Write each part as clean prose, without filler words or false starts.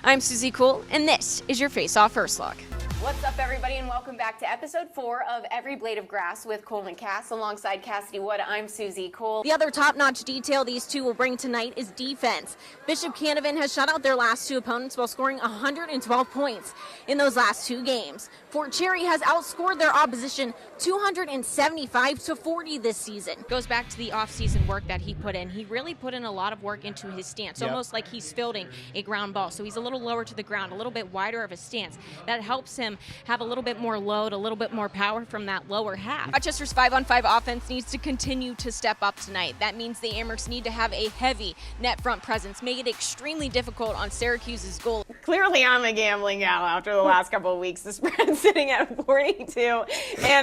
I'm Susie Cool, and this is your Face Off First Look. What's up, everybody, and welcome back to episode 4 of Every Blade of Grass with Cole and Cass. Alongside Cassidy Wood, I'm Susie Cole. The other top-notch detail these two will bring tonight is defense. Bishop Canevin has shut out their last two opponents while scoring 112 points in those last two games. Fort Cherry has outscored their opposition 275-40 this season. Goes back to the offseason work that he put in. He really put in a lot of work into his stance, almost like he's fielding a ground ball. So he's a little lower to the ground, a little bit wider of a stance. That helps him have a little bit more load, a little bit more power from that lower half. Rochester's 5-on-5 offense needs to continue to step up tonight. That means the Amherst need to have a heavy net front presence, make it extremely difficult on Syracuse's goal. Clearly, I'm a gambling gal after the last couple of weeks. The spread's sitting at 42.5.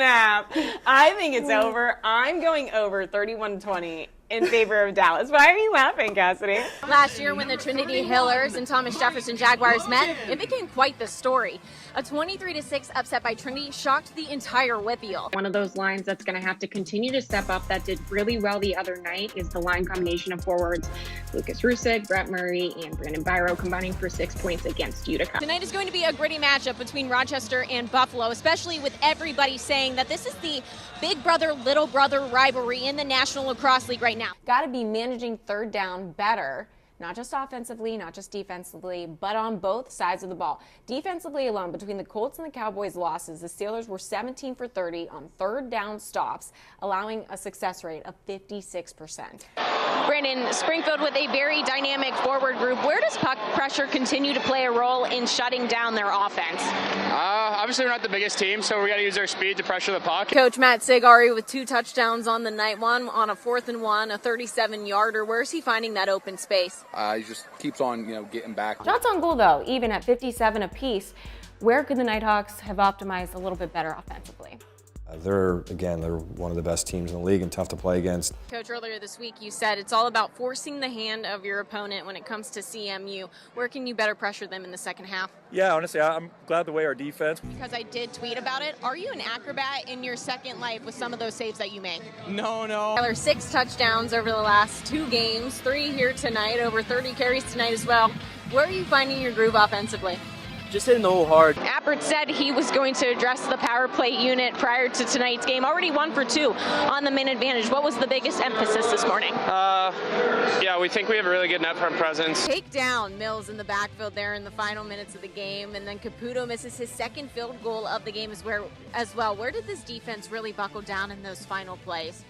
I think it's over. I'm going over 31-20. In favor of Dallas. Why are you laughing, Cassidy? Last year, when the Trinity Hillers and Thomas Jefferson Jaguars met, it became quite the story. A 23-6 upset by Trinity shocked the entire Whippeal. One of those lines that's going to have to continue to step up that did really well the other night is the line combination of forwards Lucas Rusick, Brett Murray, and Brandon Byro combining for 6 points against Utica. Tonight is going to be a gritty matchup between Rochester and Buffalo, especially with everybody saying that this is the big brother, little brother rivalry in the National Lacrosse League right now. Got to be managing third down better, not just offensively, not just defensively, but on both sides of the ball. Defensively alone, between the Colts and the Cowboys' losses, the Steelers were 17 for 30 on third down stops, allowing a success rate of 56%. Brandon, Springfield with a very dynamic forward group. Where does puck pressure continue to play a role in shutting down their offense? Obviously, we're not the biggest team, so we got to use our speed to pressure the puck. Coach Matt Sigari with 2 touchdowns on the night, one on a 4th and 1, a 37-yarder. Where's he finding that open space? He just keeps on, getting back. Shots on goal, though, even at 57 apiece. Where could the Nighthawks have optimized a little bit better offensively? They're one of the best teams in the league and tough to play against. Coach, earlier this week you said it's all about forcing the hand of your opponent when it comes to CMU. Where can you better pressure them in the second half? Yeah, honestly, I'm glad the way our defense. Because I did tweet about it. Are you an acrobat in your second life with some of those saves that you make? No. Tyler, 6 touchdowns over the last 2 games, 3 here tonight, over 30 carries tonight as well. Where are you finding your groove offensively? Just hitting the hole hard. Appert said he was going to address the power play unit prior to tonight's game. Already 1 for 2 on the man advantage. What was the biggest emphasis this morning? Yeah, we think we have a really good net front presence. Take down Mills in the backfield there in the final minutes of the game, and then Caputo misses his second field goal of the game as well. Where did this defense really buckle down in those final plays?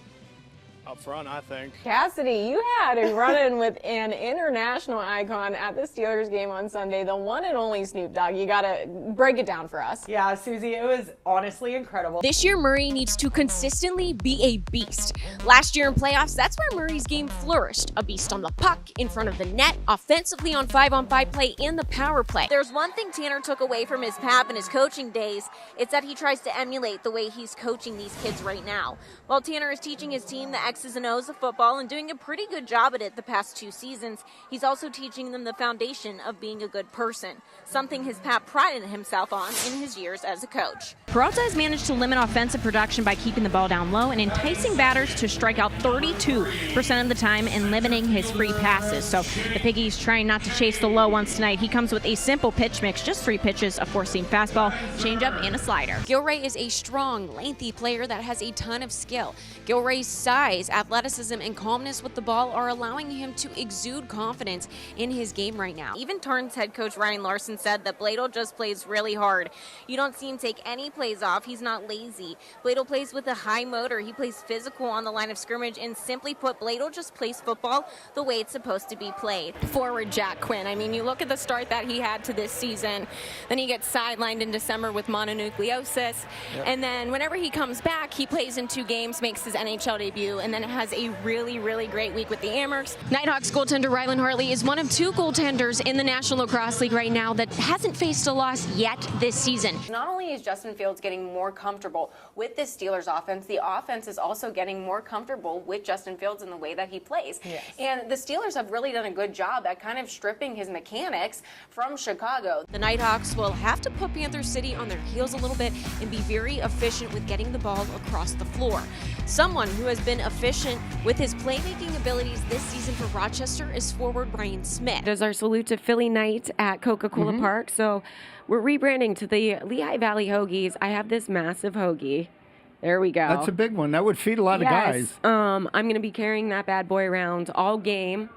Up front, I think. Cassidy, you had a run-in with an international icon at the Steelers game on Sunday, the one and only Snoop Dogg. You got to break it down for us. Yeah, Susie, it was honestly incredible. This year, Murray needs to consistently be a beast. Last year in playoffs, that's where Murray's game flourished. A beast on the puck, in front of the net, offensively on 5-on-5 play, and the power play. There's one thing Tanner took away from his pap and his coaching days. It's that he tries to emulate the way he's coaching these kids right now. While Tanner is teaching his team the X's and O's of football and doing a pretty good job at it the past 2 seasons, he's also teaching them the foundation of being a good person, something his pap prided himself on in his years as a coach. Peralta has managed to limit offensive production by keeping the ball down low and enticing batters to strike out 32% of the time and limiting his free passes. So the Piggies trying not to chase the low ones tonight. He comes with a simple pitch mix, just 3 pitches, a 4-seam fastball, changeup, and a slider. Gilray is a strong, lengthy player that has a ton of skill. Gilray's size, athleticism, and calmness with the ball are allowing him to exude confidence in his game right now. Even Tarns head coach Ryan Larson said that Bladel just plays really hard. You don't see him take any plays off. He's not lazy. Bladel plays with a high motor. He plays physical on the line of scrimmage, and simply put, Bladel just plays football the way it's supposed to be played. Forward Jack Quinn. I mean, you look at the start that he had to this season, then he gets sidelined in December with mononucleosis, and then whenever he comes back, he plays in 2 games, makes his NHL debut, and then has a really great week with the Amherst. Nighthawks goaltender Rylan Hartley is one of 2 goaltenders in the National Lacrosse League right now that hasn't faced a loss yet this season. Not only is Justin Fields getting more comfortable with this Steelers offense, the offense is also getting more comfortable with Justin Fields in the way that he plays. Yes. And the Steelers have really done a good job at kind of stripping his mechanics from Chicago. The Nighthawks will have to put Panther City on their heels a little bit and be very efficient with getting the ball across the floor. Someone who has been efficient efficient with his playmaking abilities this season for Rochester is forward Brian Smith. There's our salute to Philly Night at Coca-Cola Park. So we're rebranding to the Lehigh Valley Hoagies. I have this massive hoagie. There we go. That's a big one. That would feed a lot of guys. I'm going to be carrying that bad boy around all game,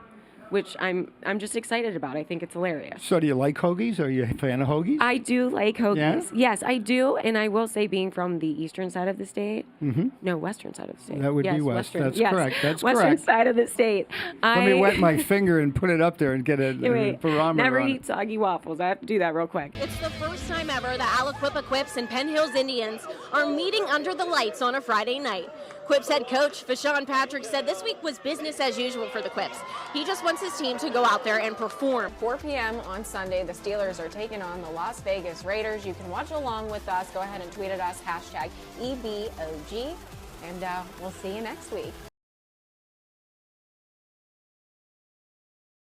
which I'm just excited about. I think it's hilarious. So do you like hoagies? Are you a fan of hoagies? I do like hoagies. Yeah? Yes, I do. And I will say, being from the eastern side of the state, no, western side of the state. That would yes, be west. Western. That's yes. correct. That's western correct. side of the state. Let me wet my finger and put it up there and get a barometer Never on eat soggy waffles. I have to do that real quick. It's the first time ever the Aliquippa Quips and Penn Hills Indians are meeting under the lights on a Friday night. Quips head coach Fashawn Patrick said this week was business as usual for the Quips. He just wants his team to go out there and perform. 4 p.m. on Sunday, the Steelers are taking on the Las Vegas Raiders. You can watch along with us. Go ahead and tweet at us, #EBOG, and we'll see you next week.